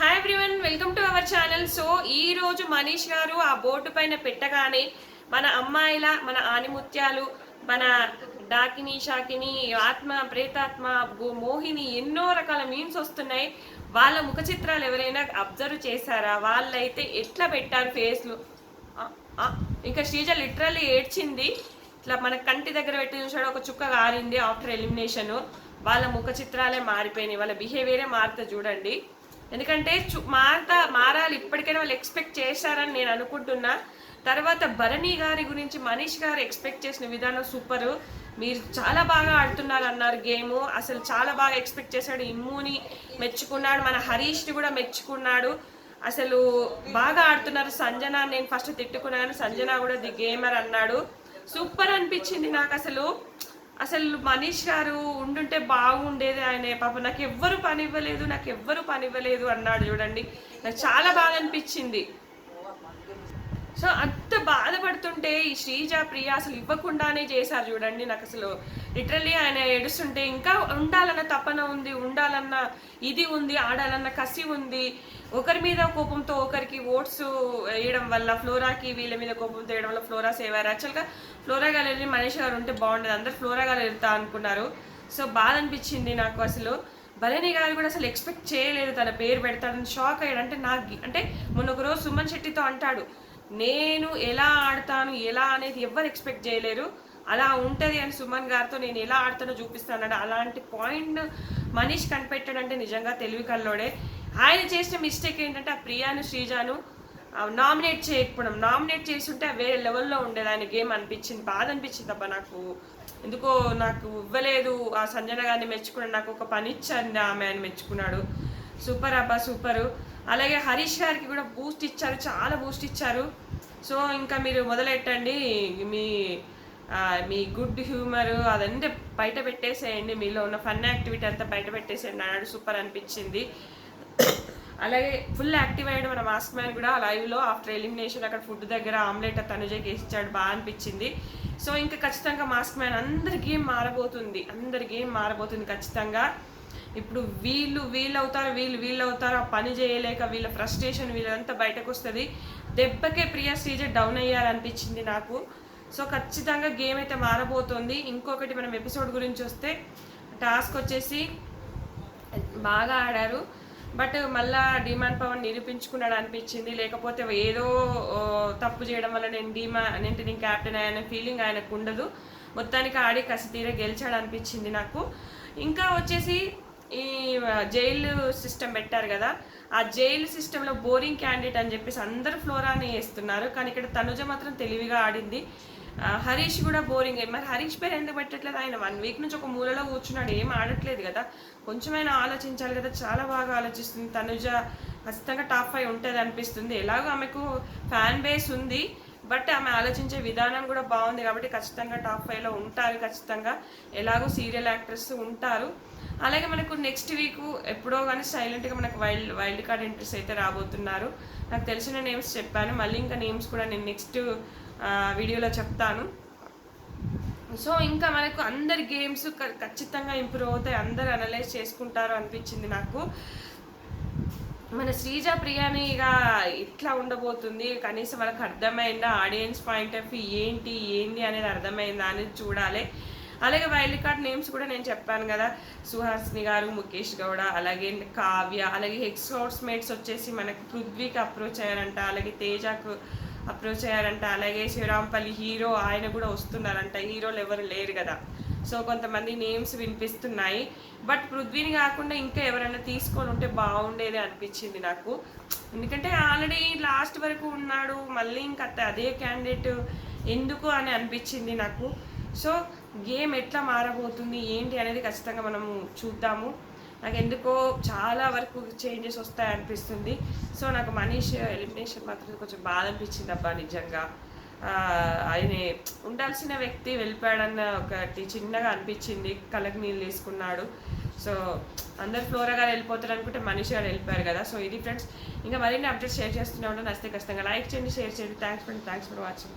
Hi everyone, welcome to our channel. So ఈ రోజు మనీష్ గారు ఆ బోర్డు పైన పెట్టగానే మన అమ్మాయిల, మన ఆనిముత్యాలు, మన డాకిని షాకిని, ఆత్మ ప్రేతాత్మ, మోహిని ఎన్నో రకాల మీమ్స్ వస్తున్నాయి. వాళ్ళ ముఖ చిత్రాలు ఎవరైనా అబ్జర్వ్ చేశారా? వాళ్ళైతే ఎట్లా పెట్టారు ఫేస్లు. ఇంకా శ్రీజ లిటరల్లీ ఏడ్చింది. ఇట్లా మన కంటి దగ్గర పెట్టి చూసాడు, ఒక చుక్క కారింది ఆఫ్టర్ ఎలిమినేషన్. వాళ్ళ ముఖ చిత్రాలే మారిపోయినాయి, వాళ్ళ బిహేవియరే మారుతా చూడండి. ఎందుకంటే మారాలి, ఇప్పటికైనా వాళ్ళు ఎక్స్పెక్ట్ చేశారని నేను అనుకుంటున్నా. తర్వాత భరణి గారి గురించి మనీష్ గారు ఎక్స్పెక్ట్ చేసిన విధానం సూపరు. మీరు చాలా బాగా ఆడుతున్నారు అన్నారు గేమ్, అసలు చాలా బాగా ఎక్స్పెక్ట్ చేశాడు. ఇమ్ముని మెచ్చుకున్నాడు, మన హరీష్ని కూడా మెచ్చుకున్నాడు. అసలు బాగా ఆడుతున్నారు. సంజన నేను ఫస్ట్ తిట్టుకున్నాను, సంజన కూడా ది గేమర్ అన్నాడు. సూపర్ అనిపించింది నాకు. అసలు మనీష్ గారు ఉండుంటే బాగుండేది. ఆయన పాప నాకు ఎవ్వరు పని ఇవ్వలేదు అన్నాడు చూడండి. నాకు చాలా బాగా అనిపించింది. సో అంత బాధపడుతుంటే ఈ శ్రీజ ప్రియ అసలు ఇవ్వకుండానే చేశారు చూడండి. నాకు అసలు లిటరల్లీ ఆయన ఏడుస్తుంటే ఇంకా ఉండాలన్న తపన ఉంది, ఉండాలన్న ఇది ఉంది, ఆడాలన్న కసి ఉంది. ఒకరి మీద కోపంతో ఒకరికి ఓట్స్ వేయడం వల్ల ఫ్లోరాకి, వీళ్ళ మీద కోపంతో వేయడం వల్ల ఫ్లోరా సేవ్ అయ్యారు. యాక్చువల్గా ఫ్లోరా గారు మనీష్ గారు ఉంటే బాగుండేది, అందరు ఫ్లోరా గారు వెళ్తా అనుకున్నారు. సో బాధ అనిపించింది నాకు. అసలు భరణి గారు కూడా అసలు ఎక్స్పెక్ట్ చేయలేదు తన పేరు పెడతాడని. షాక్ అయ్యాడు. అంటే మొన్న ఒక రోజు సుమన్ శెట్టితో అంటాడు, నేను ఎలా ఆడతాను ఎలా అనేది ఎవరు ఎక్స్పెక్ట్ చేయలేరు, అలా ఉంటుంది అని సుమన్ గారితో నేను ఎలా ఆడతానో చూపిస్తాను. అలాంటి పాయింట్ మనీష్ కనిపెట్టాడంటే నిజంగా తెలివి కల్లోడే. ఆయన చేసిన మిస్టేక్ ఏంటంటే ఆ ప్రియాను శ్రీజాను నామినేట్ చేయకపోవడం. నామినేట్ చేస్తుంటే వేరే లెవెల్లో ఉండేది ఆయన గేమ్ అనిపించింది. బాధ అనిపించింది అబ్బా నాకు. ఎందుకో నాకు ఇవ్వలేదు. ఆ సంజన గారిని మెచ్చుకున్నాడు, నాకు ఒక పని ఇచ్చాను ఆమె అని మెచ్చుకున్నాడు. సూపర్ అబ్బా, సూపరు. అలాగే హరీష్ గారికి కూడా బూస్ట్ ఇచ్చారు, చాలా బూస్ట్ ఇచ్చారు. సో ఇంకా మీరు మొదలెట్టండి, మీ గుడ్ హ్యూమర్ అదంతా బయట పెట్టేసేయండి, మీలో ఉన్న ఫన్ యాక్టివిటీ అంతా బయట పెట్టేసేయండి అన్నాడు. సూపర్ అనిపించింది. అలాగే ఫుల్ యాక్టివ్ అయ్యాడు మన మాస్క్ మ్యాన్ కూడా లైవ్లో ఆఫ్టర్ ఎలిమినేషన్. అక్కడ ఫుడ్ దగ్గర ఆమ్లెట్ తనుజకి ఇచ్చాడు, బాగా అనిపించింది. సో ఇంకా ఖచ్చితంగా మాస్క్ మ్యాన్ అందరి గేమ్ మారబోతుంది ఖచ్చితంగా. ఇప్పుడు వీళ్ళు అవుతారు, ఆ పని చేయలేక వీళ్ళ ఫ్రస్ట్రేషన్ వీళ్ళంతా బయటకు వస్తుంది. దెబ్బకే ప్రియా శ్రీజ డౌన్ అయ్యారనిపించింది నాకు. సో ఖచ్చితంగా గేమ్ అయితే మారబోతుంది. ఇంకొకటి మనం ఎపిసోడ్ గురించి వస్తే, టాస్క్ వచ్చేసి బాగా ఆడారు, బట్ మళ్ళా డిమాండ్ పవర్ నిరూపించుకున్నాడు అనిపించింది. లేకపోతే ఏదో తప్పు చేయడం వల్ల నేను క్యాప్టెన్ అయ్యానే ఫీలింగ్ ఆయనకు ఉండదు. మొత్తానికి ఆడి కసి తీర గెలిచాడు అనిపించింది నాకు. ఇంకా వచ్చేసి ఈ జైలు సిస్టమ్ పెట్టారు కదా, ఆ జైలు సిస్టంలో బోరింగ్ క్యాండిడేట్ అని చెప్పేసి అందరూ ఫ్లోరాని వేస్తున్నారు. కానీ ఇక్కడ తనుజ మాత్రం తెలివిగా ఆడింది. హరీష్ కూడా బోరింగ్. మరి హరీష్ పేరు ఎందుకు పెట్టట్లేదు? ఆయన 1 వీక్ నుంచి ఒక మూలలో కూర్చున్నాడు, ఏం ఆడట్లేదు కదా. కొంచెమైనా ఆలోచించాలి కదా. చాలా బాగా ఆలోచిస్తుంది తనుజ. ఖచ్చితంగా టాప్ 5 ఉంటుంది అనిపిస్తుంది. ఎలాగో ఆమెకు ఫ్యాన్ బేస్ ఉంది, బట్ ఆమె ఆలోచించే విధానం కూడా బాగుంది కాబట్టి ఖచ్చితంగా టాప్ 5లో ఉంటారు. ఖచ్చితంగా ఎలాగో సీరియల్ యాక్టర్స్ ఉంటారు. అలాగే మనకు నెక్స్ట్ వీక్ ఎప్పుడో కానీ సైలెంట్గా మనకు వైల్డ్ కార్డ్ ఎంట్రీస్ అయితే రాబోతున్నారు. నాకు తెలిసిన నేమ్స్ చెప్పాను, మళ్ళీ ఇంకా నేమ్స్ కూడా నేను నెక్స్ట్ వీడియోలో చెప్తాను. సో ఇంకా మనకు అందరి గేమ్స్ ఖచ్చితంగా ఇంప్రూవ్ అవుతాయి, అందరు అనలైజ్ చేసుకుంటారు అనిపించింది నాకు. మన శ్రీజ ప్రియానిగా ఇట్లా ఉండబోతుంది, కనీసం వాళ్ళకి అర్థమైందా, ఆడియన్స్ పాయింట్ ఆఫ్ వ్యూ ఏంటి అనేది అర్థమైందా అనేది చూడాలి. అలాగే వైల్డ్ కార్డ్ నేమ్స్ కూడా నేను చెప్పాను కదా, సుహాసిని గారు, ముఖేష్ గౌడ, అలాగే కావ్య, అలాగే హెక్స్ హౌస్ మేట్స్ వచ్చేసి మనకి పృథ్వీకి అప్రోచ్ అయ్యారంట, అలాగే తేజకు అప్రోచ్ అయ్యారంట, అలాగే శివరాంపల్లి హీరో ఆయన కూడా వస్తున్నారంట. హీరోలు ఎవరు లేరు కదా. సో కొంతమంది నేమ్స్ వినిపిస్తున్నాయి, బట్ పృథ్వీని కాకుండా ఇంకా ఎవరైనా తీసుకొని ఉంటే బాగుండేది అనిపించింది నాకు. ఎందుకంటే ఆల్రెడీ లాస్ట్ వరకు ఉన్నాడు, మళ్ళీ ఇంకా అదే క్యాండిడేట్ ఎందుకు అని అనిపించింది నాకు. సో గేమ్ ఎట్లా మారబోతుంది ఏంటి అనేది ఖచ్చితంగా మనము చూద్దాము. నాకు ఎందుకో చాలా వరకు చేంజెస్ వస్తాయి అనిపిస్తుంది. సో నాకు మనీష్ ఎలిమినేషన్ మాత్రం కొంచెం బాధ అనిపించింది అబ్బా నిజంగా. ఆయన ఉండాల్సిన వ్యక్తి వెళ్ళిపోయాడన్న ఒకటి చిన్నగా అనిపించింది, కళ్ళకి నీళ్ళు తీసుకున్నాడు. సో అందరు ఫ్లోరా గారు వెళ్ళిపోతారు అనుకుంటే మనీష్ గారు వెళ్ళిపోయారు కదా. సో ఇది ఫ్రెండ్స్, ఇంకా మరిన్ని అప్డేట్స్ షేర్ చేస్తూనే ఉంటాను. నచ్చితే ఖచ్చితంగా లైక్ చేయండి, షేర్ చేయండి. Thanks for watching.